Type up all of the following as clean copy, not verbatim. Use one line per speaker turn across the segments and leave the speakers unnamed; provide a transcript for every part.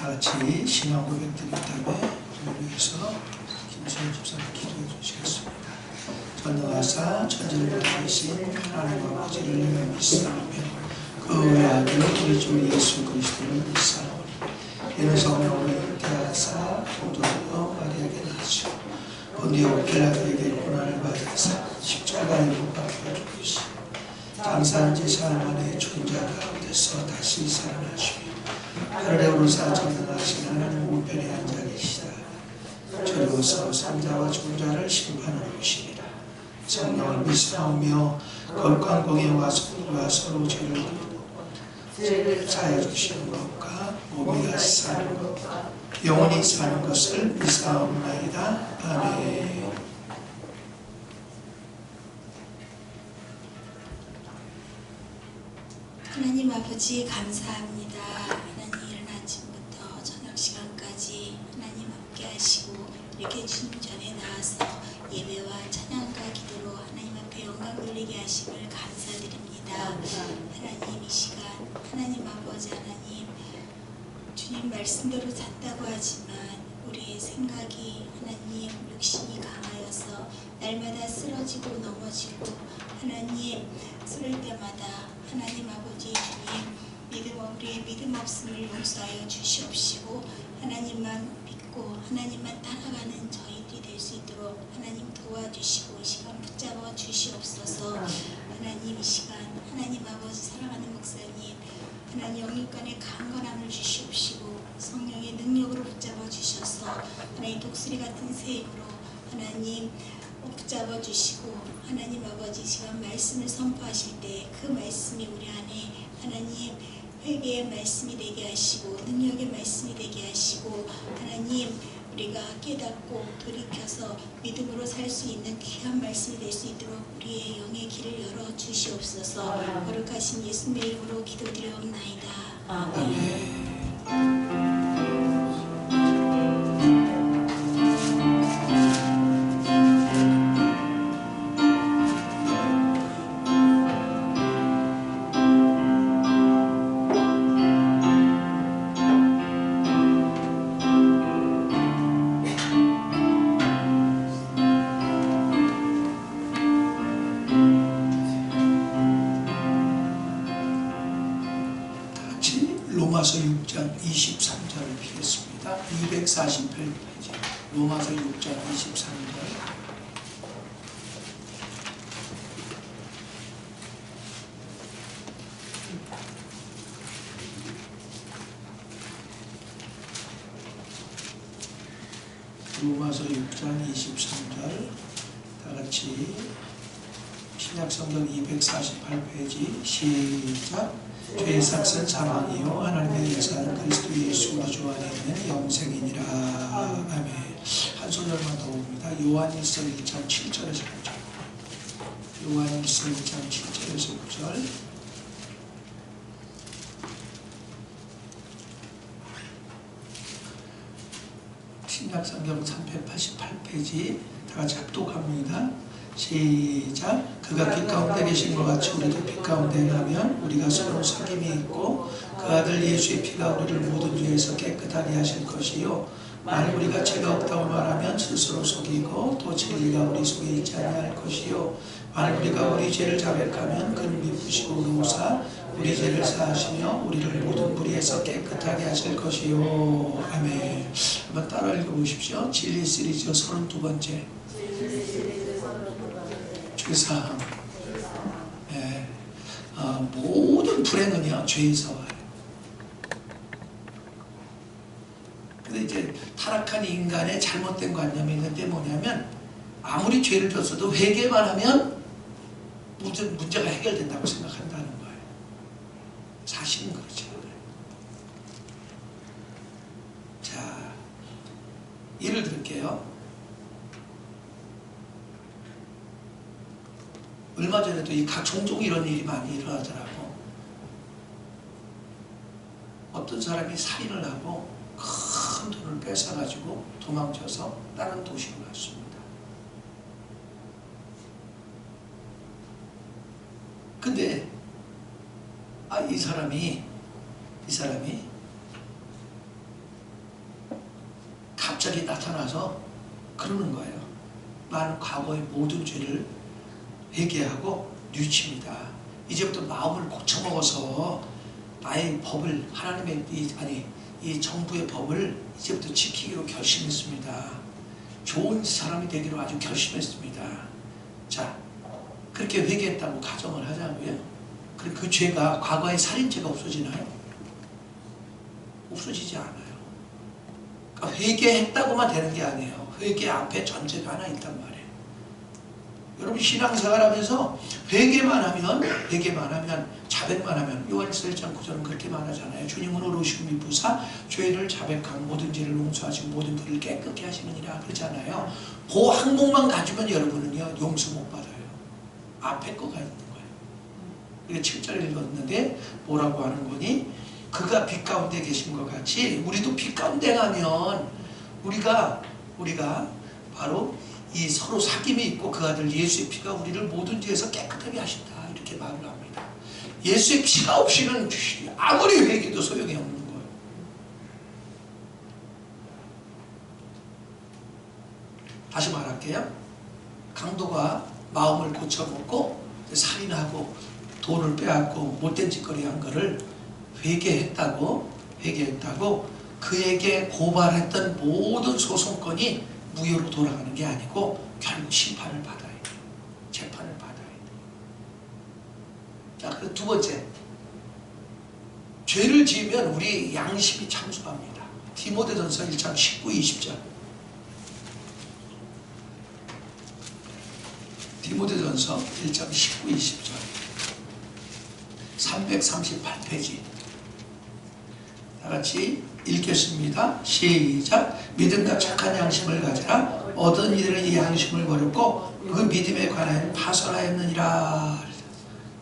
같이 신앙 고백 드린 다음에 위해서 김수현 집사님 기도해 주시겠습니다. 전능하사 천지를 다스리신 하나님 아버지를 믿사오며 그 외아들 우리 주 예수 그리스도를 믿사오니 이는 성령으로 잉태하사 모두로 마리아에게 낳으시고 본디오 빌라도에게 고난을 받으사 십자가에 못 박혀 죽으시고 장사한 지 사흘 만에 죽은 자 가운데서 다시 살아나시며 하늘에 오르사 전능하신 하나님 우편에 앉아 계시다. 저리로서 산자와 죽은 자를 심판하러 오시리라. 성령을 믿사오며 거룩한 공예와 성령과 서로 죄를 지고 사해 주시는 것과 몸이 다시 사는 것과 영원히 사는 것을 믿사옵나이다. 아멘.
하나님 아버지 감사합니다. 하나님 이른 아침부터 저녁 시간까지 하나님 함께 하시고 이렇게 주님 전에 나와서 예배와 찬양과 기도로 하나님 앞에 영광 돌리게 하심을 감사드립니다. 하나님 이 시간 하나님 아버지 하나님 주님 말씀대로 잤다고 하지만 우리의 생각이 하나님 욕심이 강하여서 날마다 쓰러지고 넘어지고 하나님 쓰를 때마다 하나님 아버지 주님 우리의 믿음 없음을 용서하여 주시옵시고 하나님만 믿고 하나님만 따라가는 저희들이 될 수 있도록 하나님 도와주시고 이 시간 붙잡아 주시옵소서. 하나님 이 시간 하나님 아버지 사랑하는 목사님 하나님 영육간의 강건함을 주시옵시고 성령의 능력으로 붙잡아 주셔서 하나님 독수리 같은 새 힘으로 하나님 붙잡아 주시고 하나님 아버지 시간 말씀을 선포하실 때 그 말씀이 우리 안에 하나님 회개의 말씀이 되게 하시고 능력의 말씀이 되게 하시고 하나님 우리가 깨닫고 돌이켜서 믿음으로 살 수 있는 귀한 말씀이 될 수 있도록 우리의 영의 길을 열어 주시옵소서. 거룩하신 예수님의 이름으로 기도드려옵나이다. 아멘.
로마서 6장 23절을 피겠습니다. 248페이지 로마서 6장 23절. 로마서 6장 23절 다같이 신약성경 248페이지 시작. 죄의 삭은 사망이요 하나님의 의사는 그리스도 예수 우리 주 안에 있는 영생이니라. 아멘. 한 소절만 더 봅니다. 요한일서 1장 7절에서 9절. 요한일서 1장 7절에서 9절. 신약성경 388페이지 다같이 합독합니다. 시작. 그가 빛 가운데 계신 것 같이 우리도 빛 가운데 가면 우리가 서로 사귐이 있고 그 아들 예수의 피가 우리를 모든 죄에서 깨끗하게 하실 것이요 만일 우리가 죄가 없다고 말하면 스스로 속이고 또 진리가 우리 속에 있지 아니할 것이요 만일 우리가 우리 죄를 자백하면 그는 미쁘시고 의로우사 우리 죄를 사하시며 우리를 모든 불의에서 깨끗하게 하실 것이요. 아멘. 한번 따라 읽어보십시오. 진리 시리즈 32번째 죄사함. 네. 모든 불행은요 죄에서 와요. 근데 이제 타락한 인간의 잘못된 관념이 있는데 뭐냐면 아무리 죄를 졌어도 회개만 하면 문제가 해결된다고 생각한다는 거예요. 사실은 그렇지 않아요. 자, 예를 들게요. 얼마 전에도 종종 이런 일이 많이 일어나더라고. 어떤 사람이 살인을 하고 큰 돈을 뺏어가지고 도망쳐서 다른 도시로 갔습니다. 근데 이 사람이 갑자기 나타나서 그러는 거예요. 나는 과거의 모든 죄를 회개하고 뉘칩니다. 이제부터 마음을 고쳐먹어서 나의 법을 하나님의 이 정부의 법을 이제부터 지키기로 결심했습니다. 좋은 사람이 되기로 아주 결심했습니다. 자, 그렇게 회개했다고 가정을 하자고요. 그럼 그 죄가, 과거의 살인죄가 없어지나요? 없어지지 않아요. 그러니까 회개했다고만 되는 게 아니에요. 회개 앞에 전제가 하나 있단 말이에요. 여러분 신앙생활 하면서 회개만 하면 자백만 하면 요한일서 1장 9절은 그렇게 말하잖아요. 주님은 오르시고 미쁘사 죄를 자백하고 모든 죄를 용서하시고 모든 것을 깨끗게 하시느니라 그러잖아요. 그 항목만 가지면 여러분은요 용서 못 받아요. 앞에 거가 있는 거예요. 그래서 7절 읽었는데 뭐라고 하는 거니? 그가 빛 가운데 계신 것 같이 우리도 빛 가운데 가면 우리가 바로 이 서로 사귐이 있고 그 아들 예수의 피가 우리를 모든 죄에서 깨끗하게 하신다 이렇게 말을 합니다. 예수의 피가 없이는 아무리 회개도 소용이 없는 거예요. 다시 말할게요. 강도가 마음을 고쳐먹고 살인하고 돈을 빼앗고 못된 짓거리 한 거를 회개했다고 그에게 고발했던 모든 소송권이 무효로 돌아가는 게 아니고 결국 심판을 받아야 돼요. 재판을 받아야 돼요. 자, 그리고 두 번째, 죄를 지으면 우리 양심이 참수합니다. 디모데전서 1장 19, 20절. 디모데전서 1장 19, 20절. 338페이지. 다 같이 읽겠습니다. 시작. 믿음과 착한 양심을 가지라. 얻은 이들은 이 양심을 버렸고 그 믿음에 관하여 파선하였느니라.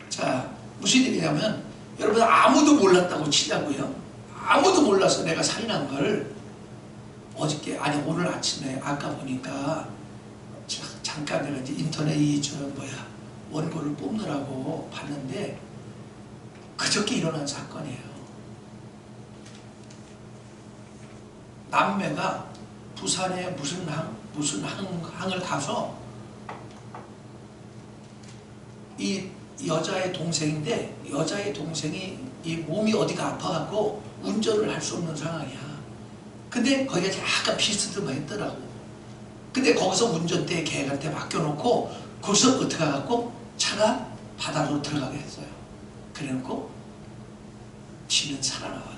자, 무슨 일이냐면 여러분 아무도 몰랐다고 치자고요. 아무도 몰라서 내가 살인한 걸 어저께 오늘 아침에 아까 보니까 잠깐 내가 이제 인터넷 원고를 뽑느라고 봤는데 그저께 일어난 사건이에요. 남매가 부산에 무슨 항을 가서 이 여자의 동생인데 여자의 동생이 이 몸이 어디가 아파갖고 운전을 할 수 없는 상황이야. 근데 거기가 약간 비슷하더만 했더라고. 근데 거기서 운전대에 걔한테 맡겨놓고 거기서 어떻게 가갖고 차가 바다로 들어가게 했어요. 그래놓고 지는 살아나왔죠.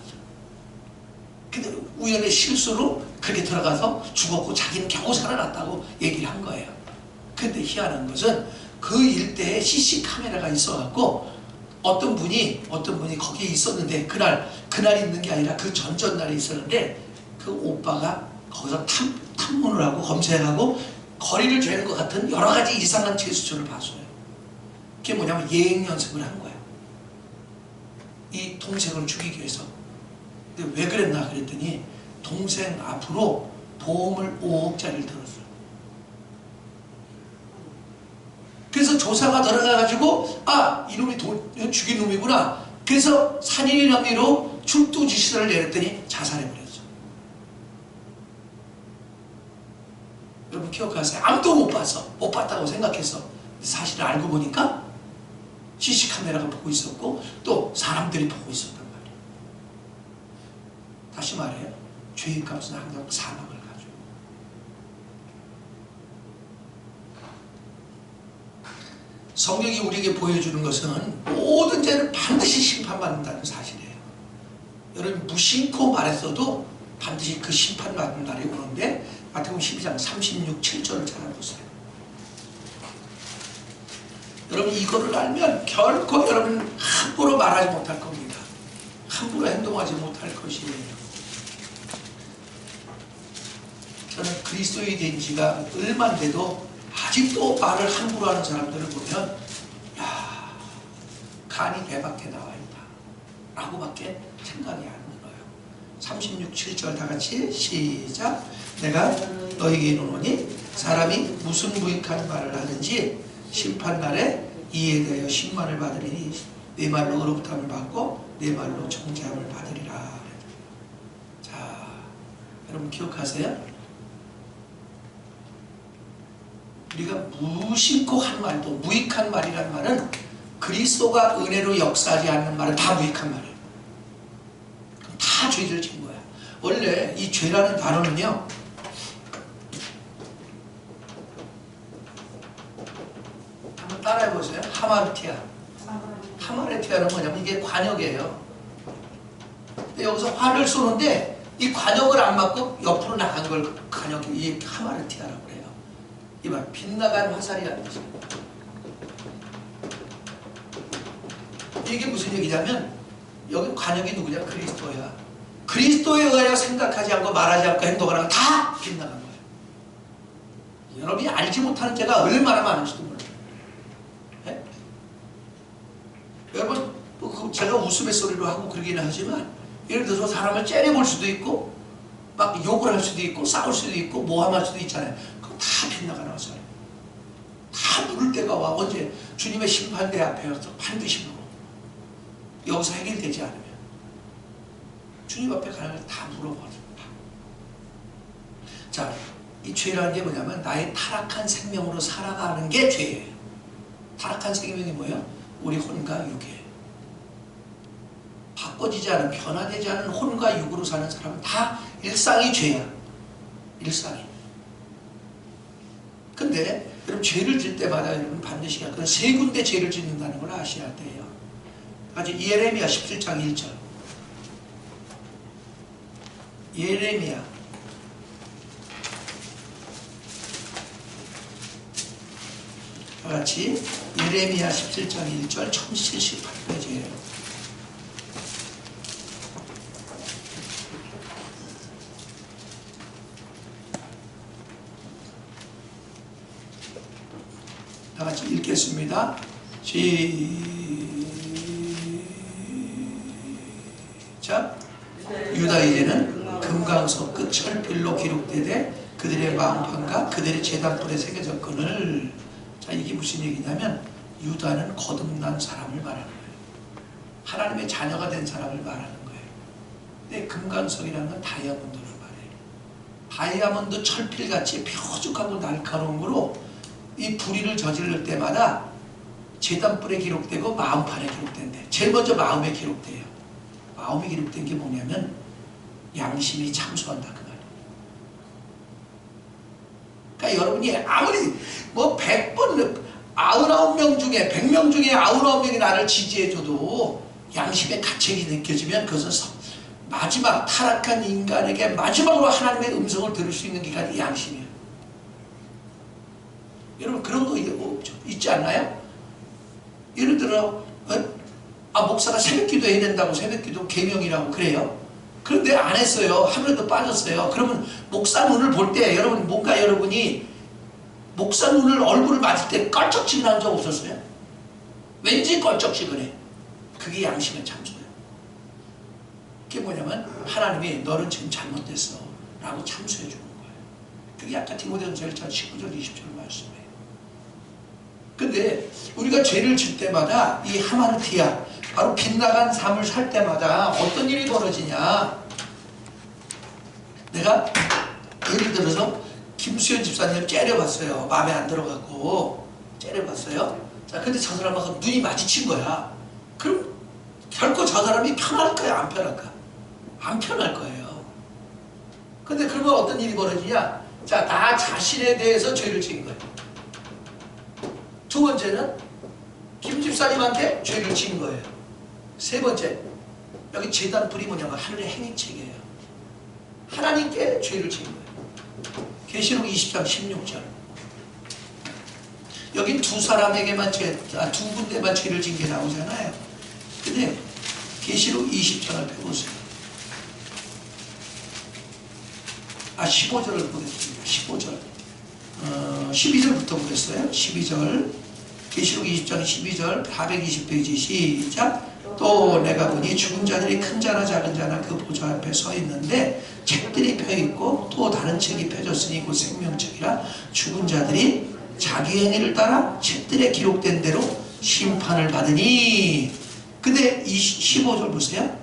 근데 우연의 실수로 그렇게 들어가서 죽었고 자기는 겨우 살아났다고 얘기를 한 거예요. 근데 희한한 것은 그 일대에 CC 카메라가 있어갖고 어떤 분이 거기에 있었는데 그날 있는 게 아니라 그 전날에 있었는데 그 오빠가 거기서 탐문을 하고 검색하고 거리를 재는 것 같은 여러 가지 이상한 제스처를 봤어요. 그게 뭐냐면 예행 연습을 한 거예요. 이 동생을 죽이기 위해서. 근데 왜 그랬나 그랬더니 동생 앞으로 보험을 5억짜리를 들었어요. 그래서 조사가 들어가가지고 이놈이 죽인 놈이구나. 그래서 살인 혐의로 출두 지시를 내렸더니 자살해버렸어. 여러분 기억하세요? 아무도 못 봤다고 생각해서 사실을 알고 보니까 CC카메라가 보고 있었고 또 사람들이 보고 있었단 말이에요. 다시 말해요. 죄의 값은 항상 사망을 가져요. 성경이 우리에게 보여주는 것은 모든 죄는 반드시 심판받는다는 사실이에요. 여러분 무심코 말했어도 반드시 그 심판받는 날이 오는데 마태복음 12장 36, 7절을 찾아보세요. 여러분 이거를 알면 결코 여러분 함부로 말하지 못할 겁니다. 함부로 행동하지 못할 것이에요. 저는 그리스도인이 된 지가 얼마 안 돼도 아직도 말을 함부로 하는 사람들을 보면 간이 배 밖에 나와 있다 라고밖에 생각이 안 들어요. 36, 7절 다 같이 시작. 내가 너에게 이르노니 사람이 무슨 무익한 말을 하든지 심판날에 이에 대하여 심판을 받으리니 내 말로 의롭다함을 받고 내 말로 정죄함을 받으리라. 자, 여러분 기억하세요? 우리가 무심코 한 말도, 무익한 말이란 말은 그리스도가 은혜로 역사하지 않는 말은 다 무익한 말이에요. 그럼 다 죄를 지은 거야. 원래 이 죄라는 단어는요, 한번 따라해 보세요. 하마르티아. 하마르티아는 뭐냐면 이게 관역이에요. 근데 여기서 화를 쏘는데 이 관역을 안 맞고 옆으로 나간 걸 관역이, 이 하마르티아라고 그래요. 이말 빗나간 화살이라는 거죠. 이게 무슨 얘기냐면 여기 관역이 누구냐? 그리스도야. 그리스도에 의하여 생각하지 않고 말하지 않고 행동하는 건 다 빗나간 거예요. 여러분이 알지 못하는 죄가 얼마나 많은지도 몰라요. 네? 여러분 제가 우스갯소리로 하고 그러기는 하지만 예를 들어서 사람을 째려볼 수도 있고 막 욕을 할 수도 있고 싸울 수도 있고 모함할 수도 있잖아요. 그거 다 빗나가는 거잖아요. 다 물을 때가 와. 언제? 주님의 심판대 앞에 가서 반드시 물어. 여기서 해결되지 않으면 주님 앞에 가는 걸 다 물어버립니다. 자, 이 죄라는 게 뭐냐면 나의 타락한 생명으로 살아가는 게 죄예요. 타락한 생명이 뭐예요? 우리 혼과 육이에요. 바꿔지지 않은, 변화되지 않은 혼과 육으로 사는 사람은 다 일상이 죄야. 일상이. 근데 여러분 죄를 질 때마다 여러분 반드시 그 세 군데 죄를 짓는다는 걸 아셔야 돼요. 아주 예레미야 17장 1절. 예레미야 같이 예레미야 17장 1절 1078페이지예요. 다 같이 읽겠습니다. 시작. 유다 이제는 금강석 끝 철필로 기록되되 그들의 마음판과 그들의 제단불에 새겨졌거늘. 자, 이게 무슨 얘기냐면 유다는 거듭난 사람을 말하는 거예요. 하나님의 자녀가 된 사람을 말하는 거예요. 근데 금강석이라는 건 다이아몬드를 말해요. 다이아몬드 철필같이 뾰족하고 날카로운 거로 이 불의를 저지를 때마다 제단불에 기록되고 마음판에 기록된대. 제일 먼저 마음에 기록돼요. 마음에 기록된 게 뭐냐면 양심이 참소한다 그 말이에요. 그러니까 여러분이 아무리 뭐 100번 99명 중에 100명 중에 99명이 나를 지지해줘도 양심의 가책이 느껴지면 그것은 마지막 타락한 인간에게 마지막으로 하나님의 음성을 들을 수 있는 기관이 양심이에요. 여러분 그런 거 있지 않나요? 예를 들어 목사가 새벽기도 해야 된다고 새벽기도 계명이라고 그래요. 그런데 안 했어요. 하루에도 빠졌어요. 그러면 목사 눈을 볼 때 여러분 뭔가 여러분이 목사 눈을 얼굴을 맞을 때 껄쩍지근한 적 없었어요? 왠지 껄쩍지근해. 그게 양심의 참소예요. 그게 뭐냐면 하나님이 너는 지금 잘못됐어 라고 참소해 주는 거예요. 그게 아까 디모데전서 1장 19절 20절 말씀이에요. 근데 우리가 죄를 질 때마다 이 하마르티아 바로 빗나간 삶을 살 때마다 어떤 일이 벌어지냐. 내가 예를 들어서 김수현 집사님을 째려봤어요. 마음에 안 들어갖고 째려봤어요. 자, 근데 저 사람하고 눈이 마주친 거야. 그럼 결코 저 사람이 편할까요? 안 편할까? 안 편할 거예요. 근데 그러면 어떤 일이 벌어지냐. 자, 나 자신에 대해서 죄를 지은 거예요. 두 번째는 김 집사님한테 죄를 지은 거예요. 세 번째, 여기 제단불이 뭐냐면 하늘의 행위책이에요. 하나님께 죄를 지은 거예요. 계시록 20장 16절. 여기 두 사람에게만 두 군데만 죄를 지은 게 나오잖아요. 근데 계시록 20장을 펴보세요. 15절을 보겠습니다. 15절. 12절부터 보겠어요. 12절. 계시록 20장 12절 420페이지 시작. 또 내가 보니 죽은 자들이 큰 자나 작은 자나 그 보좌 앞에 서 있는데 책들이 펴있고 또 다른 책이 펴졌으니 그 생명책이라 죽은 자들이 자기 행위를 따라 책들에 기록된 대로 심판을 받으니. 근데 15절 보세요.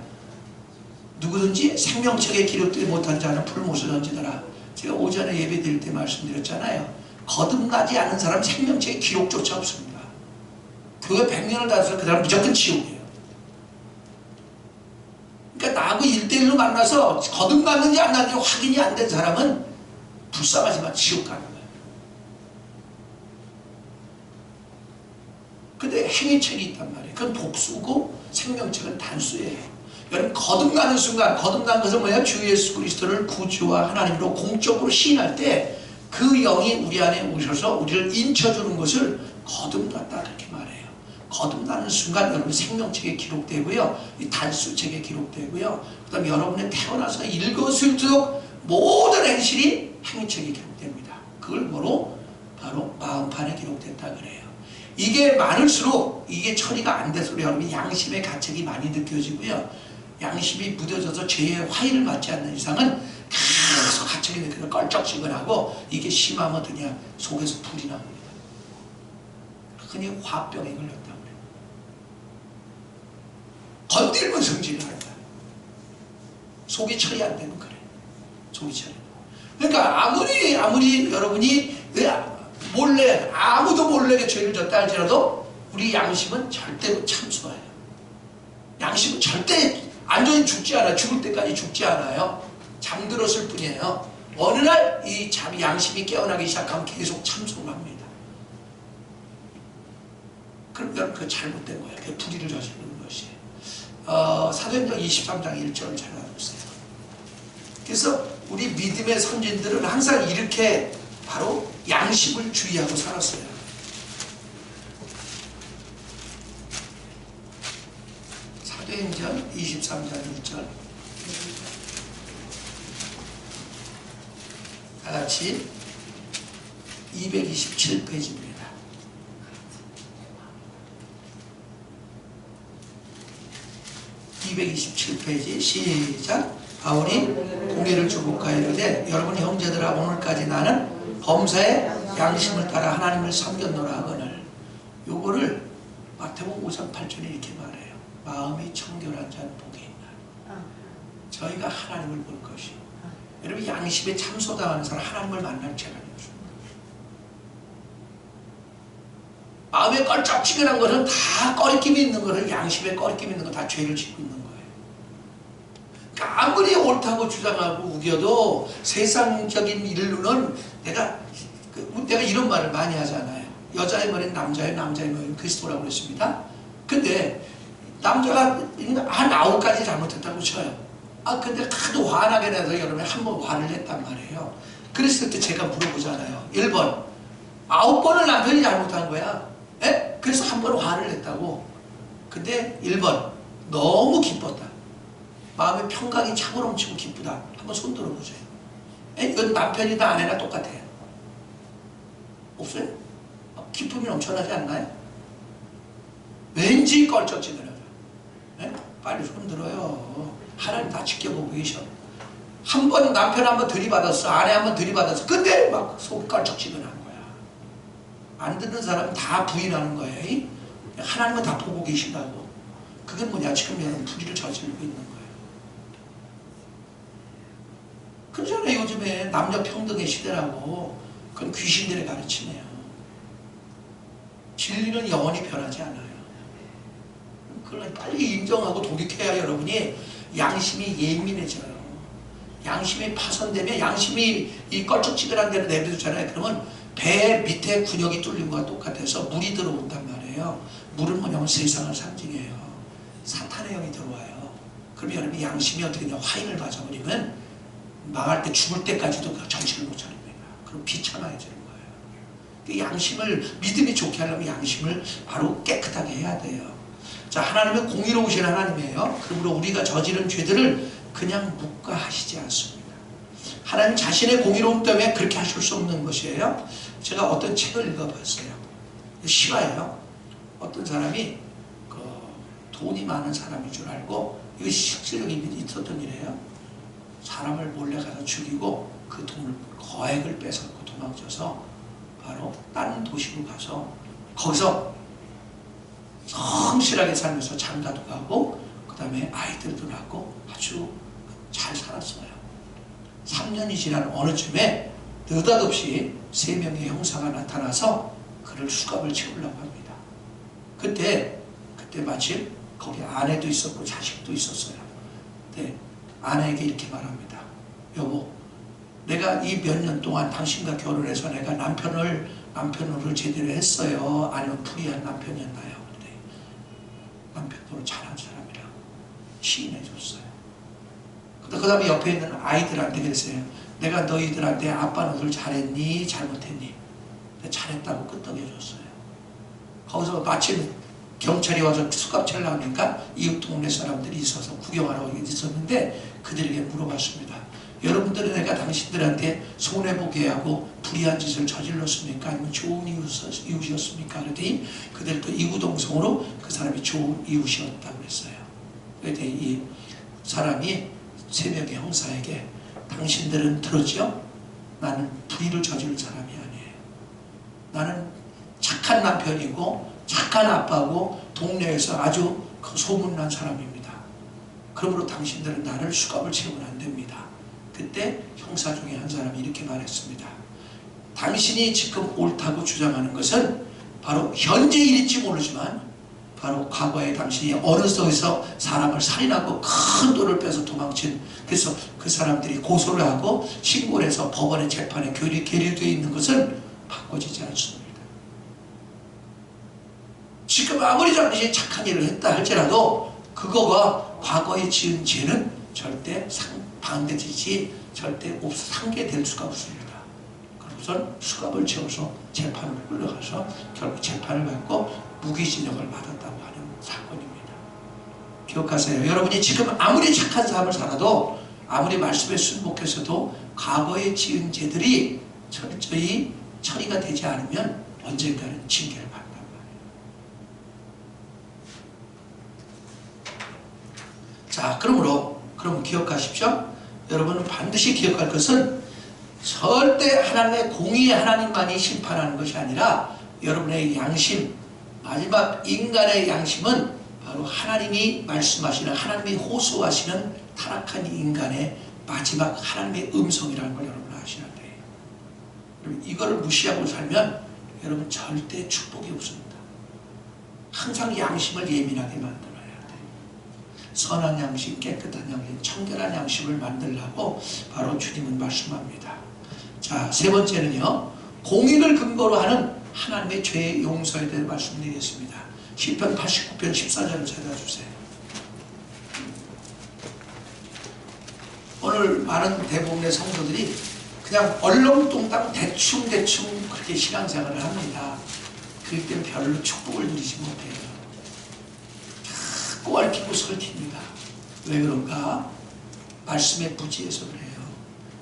누구든지 생명책에 기록되지 못한 자는 불못을 던지더라. 제가 오전에 예배 드릴 때 말씀드렸잖아요. 거듭나지 않은 사람 생명책에 기록조차 없습니다. 교회 100년을 다녀서 그 사람 무조건 지옥이에요. 그러니까 나하고 1대1로 만나서 거듭났는지 안 났는지 확인이 안 된 사람은 불쌍하지만 지옥 가는 거예요. 근데 행위책이 있단 말이에요. 그건 복수고 생명책은 단수예요. 여러분 거듭나는 순간, 거듭난 것은 뭐예요? 주 예수 그리스도를 구주와 하나님으로 공적으로 시인할 때 그 영이 우리 안에 오셔서 우리를 인쳐주는 것을 거듭났다 그렇게 말해요. 거듭나는 순간 여러분 생명책에 기록되고요, 이 단수책에 기록되고요, 그 다음에 여러분의 태어나서 일거수일투족 모든 행실이 행위책에 기록됩니다. 그걸 뭐로? 바로 마음판에 기록됐다 그래요. 이게 많을수록 이게 처리가 안 돼서 여러분 양심의 가책이 많이 느껴지고요, 양심이 무뎌져서 죄의 화의를 맞지 않는 이상은 계속 가책이 느껴서 껄쩍지근하고, 이게 심하면 그냥 속에서 불이 납니다. 흔히 화병에 걸렸다고 그래요. 건들면 성질을 한다. 속이 처리 안 되면 그래. 속이 처리. 그러니까 아무리 여러분이 몰래, 아무도 몰래 죄를 졌다 할지라도 우리 양심은 절대로 참수해요. 양심은 절대 완전히 죽지 않아요. 죽을 때까지 죽지 않아요. 잠들었을 뿐이에요. 어느 날 이 양심이 깨어나기 시작하면 계속 참수를 합니다. 그럼 여러분 그게 잘못된 거예요. 그게 불의를 저지르는 것이에요. 사도행전 23장 1절을 잘 알아보세요. 그래서 우리 믿음의 선진들은 항상 이렇게 바로 양심을 주의하고 살았어요. 사도행전 23장 1절 다같이 227페이지입니다. 시작. 바울이 공의를 주목하여 이르되 여러분 형제들아 오늘까지 나는 범사의 양심을 따라 하나님을 섬겼노라 하거늘. 요거를 마태복음 5장 8절에 이렇게 말해요. 마음이 청결한 자는 복이 있나. 저희가 하나님을 볼 것이요. 여러분 양심에 참소당하는 사람 하나님을 만날 죄가 없습니다. 마음에 껄쩍지근한 것은 다 꺼리낌이 있는 것을, 양심에 꺼리낌이 있는 거 다 죄를 짓고 있는 거예요. 그러니까 아무리 옳다고 주장하고 우겨도 세상적인 일로는 내가 이런 말을 많이 하잖아요. 여자의 머리는 남자의 머리는 그리스도라고 그랬습니다. 근데 남자가 한 9가지 잘못했다고 쳐요. 근데 하도 화나게 내서 여러분이 한 번 화를 냈단 말이에요. 그랬을 때 제가 물어보잖아요. 1번 9번을 남편이 잘못한 거야. 에? 그래서 한 번 화를 냈다고. 근데 1번 너무 기뻤다. 마음의 평강이 차고 넘치고 기쁘다. 한번 손 들어보세요. 이건 남편이나 아내나 똑같아요. 없어요? 기쁨이 넘쳐나지 않나요? 왠지 껄쩍지근하죠. 빨리 손 들어요. 하나님 다 지켜보고 계셔. 한 번 남편 한 번 들이받았어, 아내 한 번 들이받았어. 근데 막 속이 껄쩍지근한 거야. 안 듣는 사람은 다 부인하는 거예요. 하나님은 다 보고 계신다고. 그게 뭐냐? 지금 여러분 불의를 저지르고 있는 거예요. 그러잖아요. 요즘에 남녀 평등의 시대라고. 그건 귀신들의 가르침이에요. 진리는 영원히 변하지 않아요. 그걸 빨리 인정하고 돌이켜야 여러분이 양심이 예민해져요. 양심이 파손되면, 양심이 이 껄쩍지근한 데를 내버려두잖아요. 그러면 배 밑에 군역이 뚫린 것과 똑같아서 물이 들어온단 말이에요. 물은 뭐냐면 세상을 상징해요. 사탄의 영이 들어와요. 그럼 여러분이 양심이 어떻게 되냐? 화인을 맞아버리면 망할 때, 죽을 때까지도 그 정신을 못 차립니다. 그럼 비참해지는 거예요. 그 양심을, 믿음이 좋게 하려면 양심을 바로 깨끗하게 해야 돼요. 자, 하나님은 공의로우신 하나님이에요. 그러므로 우리가 저지른 죄들을 그냥 묵과하시지 않습니다. 하나님 자신의 공의로움 때문에 그렇게 하실 수 없는 것이에요. 제가 어떤 책을 읽어봤어요. 실화예요. 어떤 사람이 돈이 많은 사람인 줄 알고, 이거 실제로 있었던 일이에요. 사람을 몰래 가서 죽이고 그 돈을, 거액을 뺏어갖고 도망쳐서 바로 다른 도시로 가서 거기서 성실하게 살면서 장가도 가고 그 다음에 아이들도 낳고 아주 잘 살았어요. 3년이 지난 어느 쯤에 느닷없이 세 명의 형사가 나타나서 그를 수갑을 채우려고 합니다. 그때 마침 거기 아내도 있었고 자식도 있었어요. 근데 아내에게 이렇게 말합니다. 여보, 내가 이 몇 년 동안 당신과 결혼해서 내가 남편으로 제대로 했어요? 아니면 불의한 남편이었나요? 근데 남편으로 잘한 사람이라고 시인해 줬어요. 그 다음에 옆에 있는 아이들한테 그랬어요. 내가 너희들한테 아빠 너들 잘했니? 잘못했니? 잘했다고 끄떡여줬어요. 거기서 마침 경찰이 와서 수갑 채려고 하니까 이웃 동네 사람들이 있어서 구경하러 있었는데 그들에게 물어봤습니다. 여러분들은 내가 당신들한테 손해보게 하고 불의한 짓을 저질렀습니까? 아니면 좋은 이웃이었습니까? 그랬더니 그들도 이구동성으로 그 사람이 좋은 이웃이었다고 그랬어요. 그랬더니 이 사람이 세 명의 형사에게 당신들은 들었죠? 나는 불의를 저지른 사람이 아니에요. 나는 착한 남편이고 착한 아빠고 동네에서 아주 소문난 사람입니다. 그러므로 당신들은 나를 수갑을 채우면 안 됩니다. 그때 형사 중에 한 사람이 이렇게 말했습니다. 당신이 지금 옳다고 주장하는 것은 바로 현재 일일지 모르지만 바로 과거에 당신이 어느 속에서 사람을 살인하고 큰 돈을 빼서 도망친, 그래서 그 사람들이 고소를 하고 신고를 해서 법원의 재판에 계류되어 있는 것은 바꿔지지 않습니다. 지금 아무리 당신이 착한 일을 했다 할지라도 그거가 과거에 지은 죄는 절대 방대되지 절대 상계될 수가 없습니다. 그러고선 수갑을 채워서 재판을 끌려가서 결국 재판을 받고 무기징역을 받았다고 하는 사건입니다. 기억하세요. 여러분이 지금 아무리 착한 삶을 살아도 아무리 말씀에 순복해서도 과거에 지은 죄들이 철저히 처리가 되지 않으면 언젠가는 징계를 받는단 말이에요. 자, 그럼 기억하십시오. 여러분은 반드시 기억할 것은 절대 하나님의 공의의 하나님만이 심판하는 것이 아니라 여러분의 양심, 마지막 인간의 양심은 바로 하나님이 말씀하시는, 하나님이 호소하시는 타락한 인간의 마지막 하나님의 음성이라는 걸 여러분 아셔야 돼요. 여러분 이거를 무시하고 살면 여러분 절대 축복이 없습니다. 항상 양심을 예민하게 만들어야 돼요. 선한 양심, 깨끗한 양심, 청결한 양심을 만들라고 바로 주님은 말씀합니다. 자, 세 번째는요, 공의를 근거로 하는 하나님의 죄의 용서에 대해 말씀드리겠습니다. 시편 89편 14절을 찾아주세요. 오늘 많은 대부분의 성도들이 그냥 얼렁뚱땅 대충 그렇게 신앙생활을 합니다. 그렇기 때문에 별로 축복을 누리지 못해요. 자꾸 얽히고 설킵니다. 왜 그런가? 말씀의 부지에서 그래요.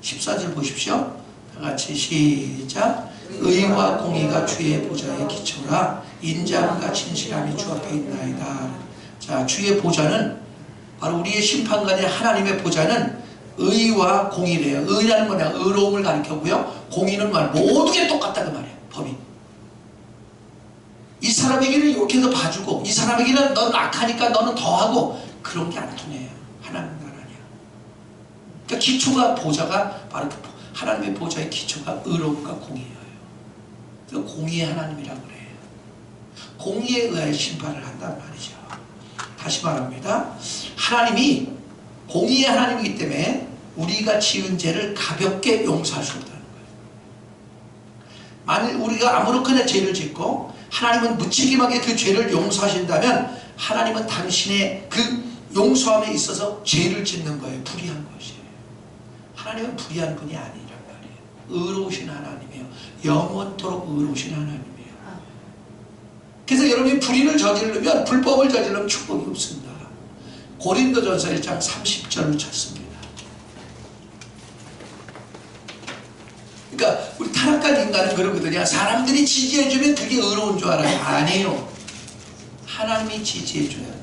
14절 보십시오. 다같이 시작. 의와 공의가 주의 보좌의 기초라. 인자함과 진실함이 주 앞에 있나이다. 자, 주의 보좌는 바로 우리의 심판관의 하나님의 보좌는 의와 공의래요. 의라는 뭐냐? 의로움을 가리켜고요. 공의는 말 모든 게 똑같다 그 말이에요. 법이. 이 사람에게는 이렇게 해서 봐주고 이 사람에게는 넌 악하니까 너는 더하고 그런 게 안 통해요. 하나님 나라냐. 그러니까 기초가 보좌가 바로 하나님의 보좌의 기초가 의로움과 공의예요. 그래서 공의의 하나님이라고 그래요. 공의에 의하여 심판을 한단 말이죠. 다시 말합니다. 하나님이 공의의 하나님이기 때문에 우리가 지은 죄를 가볍게 용서할 수 없다는 거예요. 만일 우리가 아무렇게나 죄를 짓고 하나님은 무책임하게 그 죄를 용서하신다면 하나님은 당신의 그 용서함에 있어서 죄를 짓는 거예요. 불의한 것이에요. 하나님은 불의한 분이 아니란 말이에요. 의로우신 하나님이에요. 영원토록 의로우신 하나님이에요. 그래서 여러분이 불의를 저지르면, 불법을 저지르면 축복이 없습니다. 고린도전서 1장 30절을 찾습니다. 그러니까 우리 타락한 인간은 그러거든요. 사람들이 지지해주면 그게 의로운 줄 알아요. 아니에요. 하나님이 지지해줘야 돼요.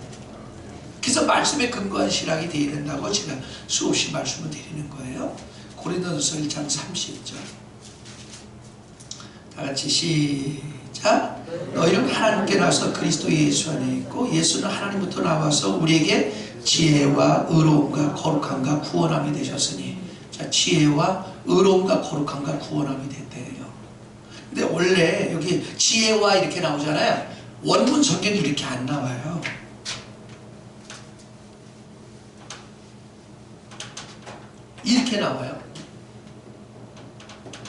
그래서 말씀에 근거한 신앙이 되어야 된다고 제가 수없이 말씀을 드리는 거예요. 고린도전서 1장 30절. 다같이 시작. 너희는 하나님께 나와서 그리스도 예수 안에 있고 예수는 하나님부터 나와서 우리에게 지혜와 의로움과 거룩함과 구원함이 되셨으니, 자, 지혜와 의로움과 거룩함과 구원함이 됐대요. 근데 원래 여기 지혜와 이렇게 나오잖아요. 원문 성경이 이렇게 안 나와요. 이렇게 나와요.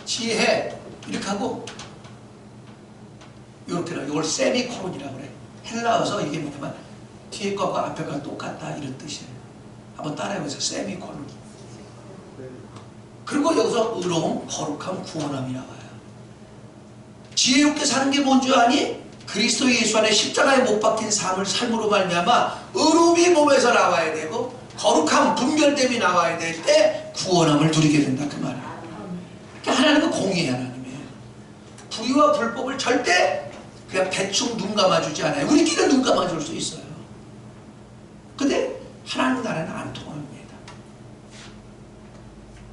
지혜 이렇게 하고 이렇게 나와요. 이걸 세미콜론이라고 그래. 헬라어서 이게 뭐냐면 뒤에 거와 앞에 거가 똑같다 이런 뜻이에요. 한번 따라해보세요. 세미콜론. 그리고 여기서 의로움, 거룩함, 구원함이 나와요. 지혜롭게 사는 게 뭔지 아니? 그리스도 예수 안에 십자가에 못 박힌 삶을 삶으로 말미암아 의로움이 몸에서 나와야 되고 거룩함, 분별됨이 나와야 될 때 구원함을 누리게 된다 그 말이에요. 그러니까 하나님은 공의의 하나님이에요. 불의와 불법을 절대 그냥 대충 눈 감아주지 않아요. 우리끼리는 눈 감아줄 수 있어요. 근데 하나님 나라는 안 통합니다.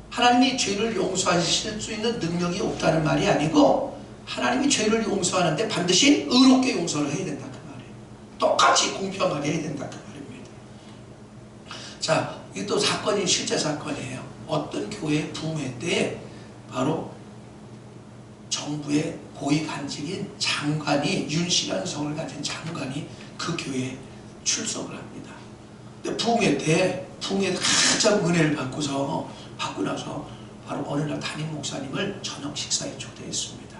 하나님이 죄를 용서하실 수 있는 능력이 없다는 말이 아니고 하나님이 죄를 용서하는데 반드시 의롭게 용서를 해야 된다 그 말이에요. 똑같이 공평하게 해야 된다 그 말입니다. 자, 이게 또 사건이 실제 사건이에요. 어떤 교회 부흥회 때 바로 정부의 고위 간직인 장관이 윤씨라는 성을 가진 장관이 그 교회에 출석을 합니다. 근데 부흥회 때 가장 은혜를 받고 나서 바로 어느 날 담임 목사님을 저녁 식사에 초대했습니다.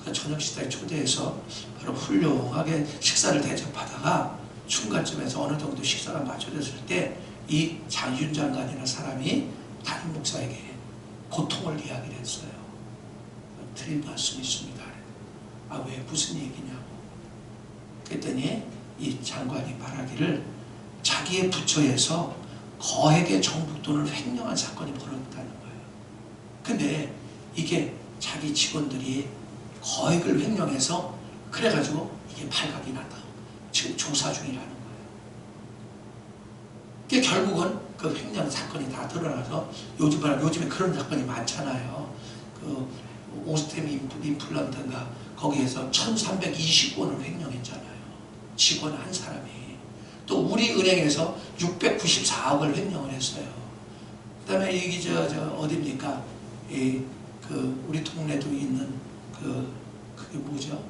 그 저녁 식사에 초대해서 바로 훌륭하게 식사를 대접하다가 중간쯤에서 어느 정도 식사가 마쳐졌을 때 이 장윤 장관이라는 사람이 담임 목사에게 고통을 이야기를 했어요. 드릴 말씀이 있습니다. 아, 왜 무슨 얘기냐고. 그랬더니 이 장관이 말하기를 자기의 부처에서 거액의 정북돈을 횡령한 사건이 벌어졌다는 거예요. 근데 이게 자기 직원들이 거액을 횡령해서 그래가지고 이게 발각이 났다. 지금 조사 중이라는 거예요. 그게 결국은 그 횡령 사건이 다 드러나서 요즘에 그런 사건이 많잖아요. 그 오스템 임플란트인가 거기에서 1320원을 횡령했잖아요. 직원 한 사람이. 또 우리 은행에서 694억을 횡령을 했어요. 그 다음에 여기 어디입니까? 우리 동네도 있는 그게 뭐죠?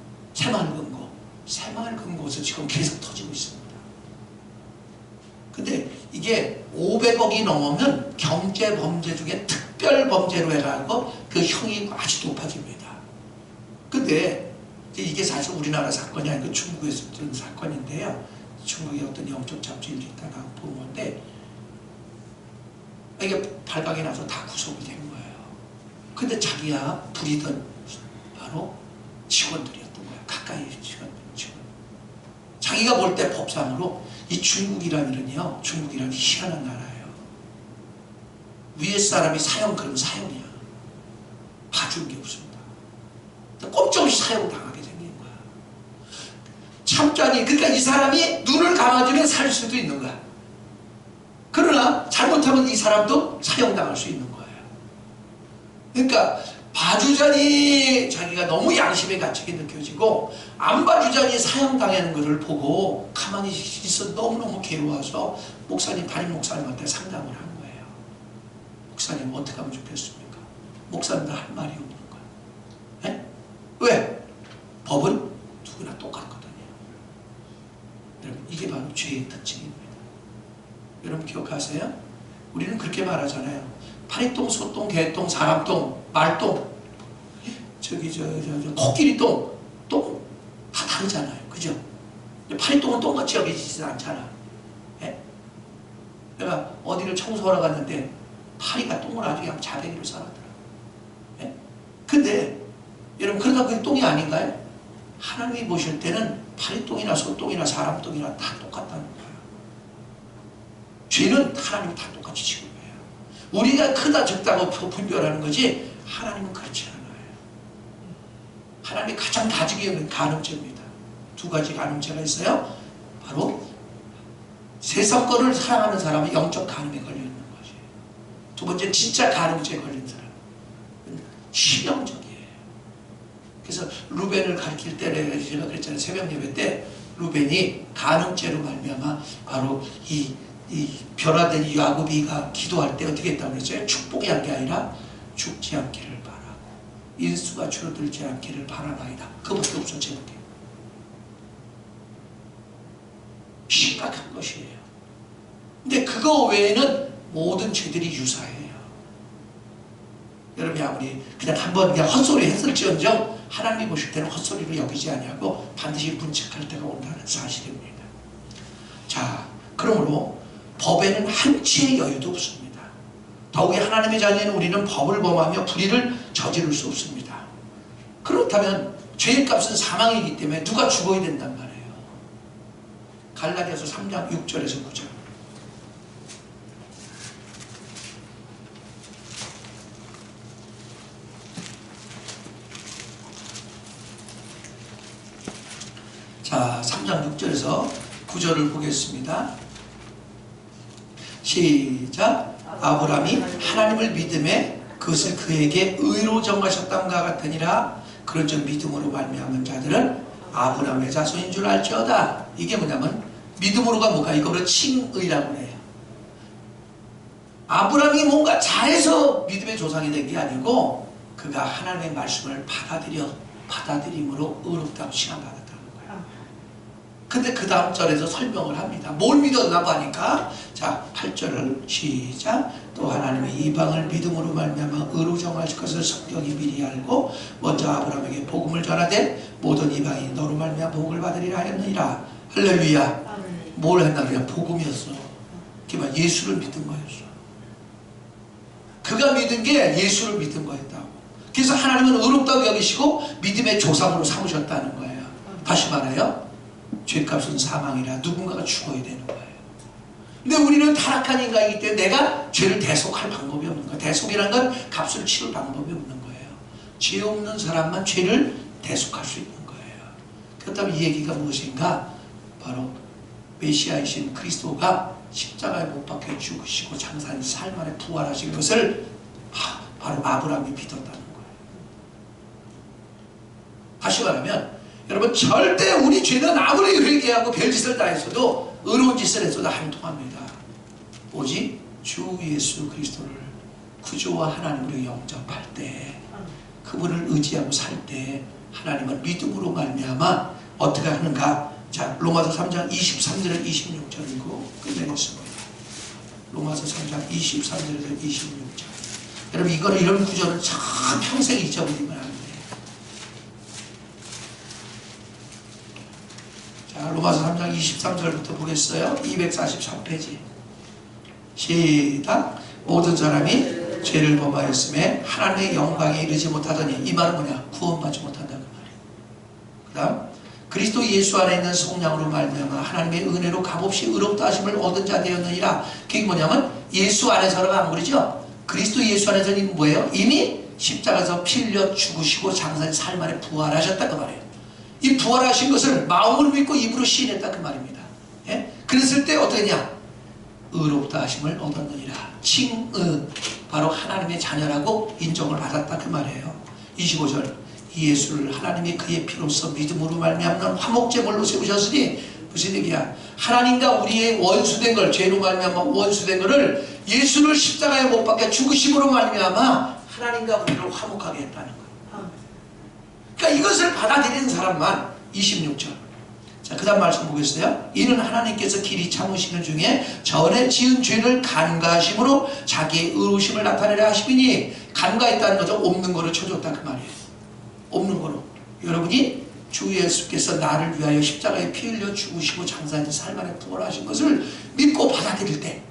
새마을금고에서 지금 계속 터지고 있습니다. 근데 이게 500억이 넘으면 경제범죄 중에 특별범죄로 해가지고 그 형이 아주 높아집니다. 근데 이게 사실 우리나라 사건이 아니고 중국에서 있던 사건인데요. 중국의 어떤 영적 잡지를 읽다가 본 건데 이게 발각이 나서 다 구속이 된 거예요. 근데 자기가 부리던 바로 직원들이었던 거예요. 가까이 직원. 자기가 볼 때 법상으로 이 중국이라는 희한한 나라예요. 위에 사람이 사형 그러면 사형이야. 봐준 게 없습니다. 꼼짝없이 사형당하게 생긴 거야. 참자니 그러니까 이 사람이 눈을 감아주면 살 수도 있는 거야. 그러나 잘못하면 이 사람도 사형당할 수 있는 거예요. 그러니까 봐주자니 자기가 너무 양심의 가책이 느껴지고 안 봐주자니 사형당하는 것을 보고 가만히 있어 너무너무 괴로워서 담임 목사님한테 상담을 한 거예요. 목사님 어떻게 하면 좋겠습니까? 목사님도 할 말이 없는 거예요. 네? 왜? 법은 누구나 똑같거든요. 여러분 이게 바로 죄의 특징입니다. 여러분 기억하세요? 우리는 그렇게 말하잖아요. 파리똥, 소똥, 개똥, 사람똥, 말똥, 코끼리똥, 똥 다 다르잖아요. 그죠? 파리똥은 똥같이 여기지지 않잖아. 예? 내가 어디를 청소하러 갔는데 파리가 똥을 아주 그냥 자백이로 싸놨더라. 예? 근데 여러분 그러다 그게 똥이 아닌가요? 하나님이 보실 때는 파리똥이나 소똥이나 사람똥이나 다 똑같다는 거예요. 죄는 하나님 다 똑같이 지고 우리가 크다 적다고 분별하는 거지 하나님은 그렇지 않아요. 하나님이 가장 가지기 없는 간음죄입니다. 두 가지 간음죄가 있어요. 바로 세상 거를 사랑하는 사람은 영적 간음에 걸려 있는 거지. 두 번째 진짜 간음죄에 걸린 사람은 치명적이에요. 그래서 루벤을 가르칠 때 제가 그랬잖아요. 새벽 예배 때 루벤이 간음죄로 말미암아 바로 이 변화된 야곱이가 기도할 때 어떻게 했다고 그랬어요? 축복이 한 게 아니라 죽지 않기를 바라고 인수가 줄어들지 않기를 바라나이다. 그것밖에 없어. 제목에 심각한 것이에요. 근데 그거 외에는 모든 죄들이 유사해요. 여러분이 아무리 그냥 한번 그냥 헛소리 했을지언정 하나님이 보실 때는 헛소리로 여기지 아니하고 반드시 문책할 때가 온다는 사실입니다. 자, 그러므로 법에는 한치의 여유도 없습니다. 더욱이 하나님의 자녀인 우리는 법을 범하며 불의를 저지를 수 없습니다. 그렇다면 죄의 값은 사망이기 때문에 누가 죽어야 된단 말이에요. 갈라디아서 3장 6절에서 9절. 자, 3장 6절에서 9절을 보겠습니다. 시작. 아브라함이 하나님을 믿음에 그것을 그에게 의로 정하셨다함과 같으니라. 그런즉 믿음으로 말미암은 자들은 아브라함의 자손인 줄 알지어다. 이게 뭐냐면 믿음으로가 뭐가 이거를 칭의라고 해요. 아브라함이 뭔가 잘해서 믿음의 조상이 된 게 아니고 그가 하나님의 말씀을 받아들임으로 의롭다고 칭함받았다는 거예요. 근데 그 다음 절에서 설명을 합니다. 뭘 믿었나고 하니까 자 8절을 시작. 또 하나님의 이방을 믿음으로 말미암아 의로 정하실 것을 성경이 미리 알고 먼저 아브라함에게 복음을 전하되 모든 이방인이 너로 말미암아 복을 받으리라 하였느니라. 할렐루야. 뭘 했나? 그냥 복음이었어. 그만 예수를 믿은 거였어. 그가 믿은 게 예수를 믿은 거였다고. 그래서 하나님은 의롭다고 여기시고 믿음의 조상으로 삼으셨다는 거예요. 다시 말해요. 죄값은 사망이라 누군가가 죽어야 되는 거예요. 근데 우리는 타락한 인간이기 때문에 내가 죄를 대속할 방법이 없는 거예요. 대속이라는 건 값을 치를 방법이 없는 거예요. 죄 없는 사람만 죄를 대속할 수 있는 거예요. 그렇다면 이 얘기가 무엇인가? 바로 메시아이신 그리스도가 십자가에 못 박혀 죽으시고 장사한 삶 안에 부활하신 것을 바로 아브라함이 믿었다는 거예요. 다시 말하면 여러분 절대 우리 죄는 아무리 회개하고 별짓을 다 했어도 의로운 짓을 했어도 한통합니다. 오직 주 예수 그리스도를 구주와 하나님으로 영접할 때 그분을 의지하고 살 때 하나님은 믿음으로 말미암아 어떻게 하는가? 자, 로마서 3장 23절에서 26절이고 끝내겠습니다. 로마서 3장 23절에서 26절. 여러분 이런 구절은 참 평생 잊어버리면 안 돼요. 자, 로마서 3장 23절부터 보겠어요. 243페이지. 시작. 모든 사람이 죄를 범하였음에 하나님의 영광에 이르지 못하더니. 이 말은 뭐냐? 구원받지 못한다는 말이에요. 그 다음 그리스도 예수 안에 있는 성령으로 말미암아 하나님의 은혜로 값없이 의롭다 하심을 얻은 자 되었느니라. 그게 뭐냐면 예수 안에서라고 안 그러죠? 그리스도 예수 안에서는 뭐예요? 이미 십자가에서 피 흘려 죽으시고 장사의 삶 안에 부활하셨다 그 말이에요. 이 부활하신 것을 마음으로 믿고 입으로 시인했다 그 말입니다. 예? 그랬을 때 어떠냐? 의롭다 하심을 얻었느니라. 칭의, 바로 하나님의 자녀라고 인정을 받았다 그 말이에요. 25절. 이 예수를 하나님이 그의 피로써 믿음으로 말미암는 화목제물로 세우셨으니 무슨 얘기야? 하나님과 우리의 원수된 걸, 죄로 말미암아 원수된 것을 예수를 십자가에 못 박혀 죽으심으로 말미암아 하나님과 우리를 화목하게 했다는 거예요. 그러니까 이것을 받아들이는 사람만. 26절. 자, 그 다음 말씀 보겠어요. 이는 하나님께서 길이 참으시는 중에 전에 지은 죄를 간과하심으로 자기의 의로우심을 나타내려 하심이니. 간과했다는 거죠. 없는 거를 쳐줬다 그 말이에요. 없는 거로. 여러분이 주 예수께서 나를 위하여 십자가에 피 흘려 죽으시고 장사하신 삶 안에 부활하신 것을 믿고 받아들일 때,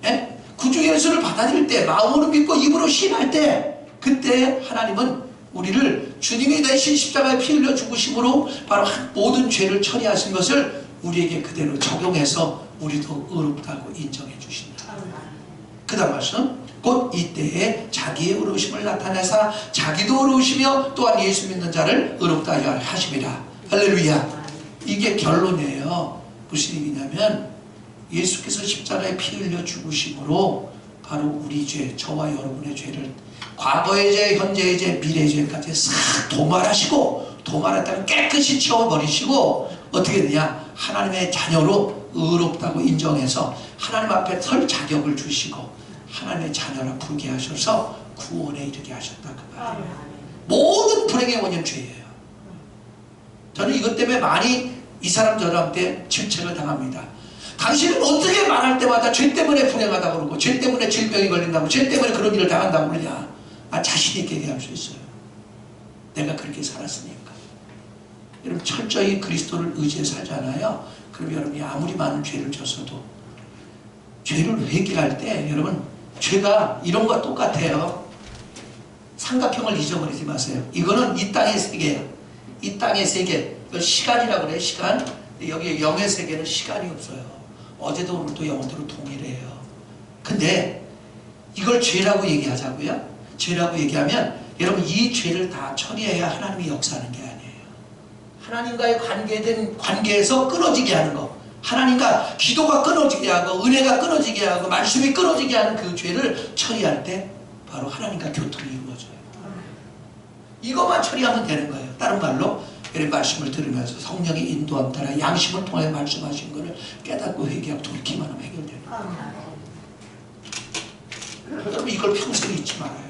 예? 구주 예수를 받아들일 때, 마음으로 믿고 입으로 신할 때, 그때 하나님은 우리를 주님이 대신 십자가에 피 흘려 죽으심으로 바로 모든 죄를 처리하신 것을 우리에게 그대로 적용해서 우리도 의롭다고 인정해 주신다. 그 다음 말씀. 곧 이때에 자기의 의로우심을 나타내사 자기도 의로우시며 또한 예수 믿는 자를 의롭다 하심이라. 할렐루야. 이게 결론이에요. 무슨 얘기냐면 예수께서 십자가에 피 흘려 죽으심으로 바로 우리 죄, 저와 여러분의 죄를 과거의 죄, 현재의 죄, 미래의 죄까지 싹 도말하시고, 도말했다면 깨끗이 치워버리시고 어떻게 되냐? 하나님의 자녀로 의롭다고 인정해서 하나님 앞에 설 자격을 주시고 하나님의 자녀라 부르게 하셔서 구원에 이르게 하셨다 그 말이에요. 모든 불행의 원인은 죄예요. 저는 이것 때문에 많이 이 사람 저 사람 때 질책을 당합니다. 당신은 어떻게 말할 때마다 죄 때문에 불행하다고 그러고 죄 때문에 질병이 걸린다고 죄 때문에 그런 일을 당한다고 그러냐. 자신 있게 얘기할 수 있어요. 내가 그렇게 살았으니까. 여러분 철저히 그리스도를 의지해 살잖아요. 그럼 여러분이 아무리 많은 죄를 졌어도 죄를 회개할 때 여러분 죄가 이런 거와 똑같아요. 삼각형을 잊어버리지 마세요. 이거는 이 땅의 세계예요. 이 땅의 세계. 이걸 시간이라고 그래요. 시간. 여기 영의 세계는 시간이 없어요. 어제도 오늘도 영원토록 동일해요. 근데 이걸 죄라고 얘기하자고요. 죄라고 얘기하면 여러분 이 죄를 다 처리해야 하나님이 역사하는 게 아니에요. 하나님과의 관계된 관계에서 끊어지게 하는 거, 하나님과 기도가 끊어지게 하고 은혜가 끊어지게 하고 말씀이 끊어지게 하는 그 죄를 처리할 때 바로 하나님과 교통이 이루어져요. 이것만 처리하면 되는 거예요. 다른 말로 이런 말씀을 들으면서 성령의 인도함 따라 양심을 통해 말씀하신 것을 깨닫고 회개하고 돌이키만 하면 해결되는 거예요. 여러분 이걸 평생 잊지 말아요.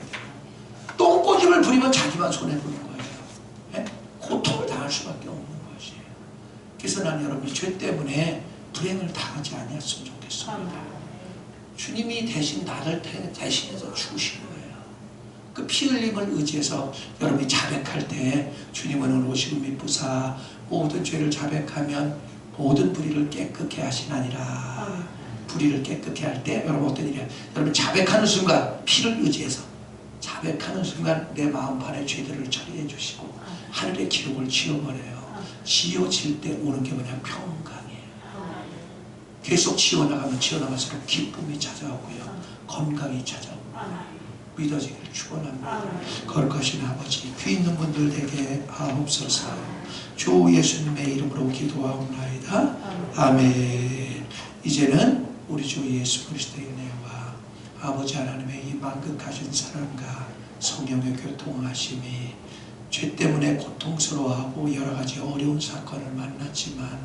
똥꼬집을 부리면 자기만 손해보는 거예요. 네? 고통을 당할 수밖에 없는 것이에요. 그래서 난 여러분이 죄 때문에 불행을 당하지 아니었으면 좋겠습니다. 주님이 대신 나를 대신해서 죽으신 거예요. 그 피 흘림을 의지해서 여러분이 자백할 때 주님은 오늘 오시고 믿부사 모든 죄를 자백하면 모든 불의를 깨끗게 하시나니라. 불의를 깨끗게 할 때 여러분 어떤 일이야? 여러분 자백하는 순간 피를 의지해서 자백하는 순간 내 마음판의 죄들을 처리해 주시고 하늘의 기록을 지워버려요. 지워질 때 오는 게 그냥 평강이에요. 계속 지워나갈수록 기쁨이 찾아오고요. 건강이 찾아오고 믿어지기를 축원합니다. 거룩하신 아버지 귀 있는 분들에게 하옵소서. 주 예수님의 이름으로 기도하옵나이다. 아멘. 이제는 우리 주 예수 그리스도의 은혜와 아버지 하나님의 이 만극하신 사랑과 성령의 교통하심이 죄 때문에 고통스러워하고 여러가지 어려운 사건을 만났지만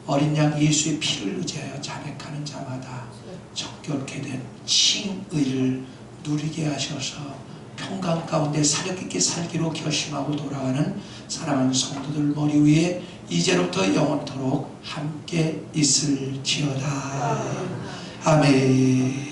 어린 양 예수의 피를 의지하여 자백하는 자마다 정결케 된 칭의를 누리게 하셔서 평강 가운데 사력 있게 살기로 결심하고 돌아가는 사랑하는 성도들 머리 위에 이제로부터 영원토록 함께 있을지어다. 아멘.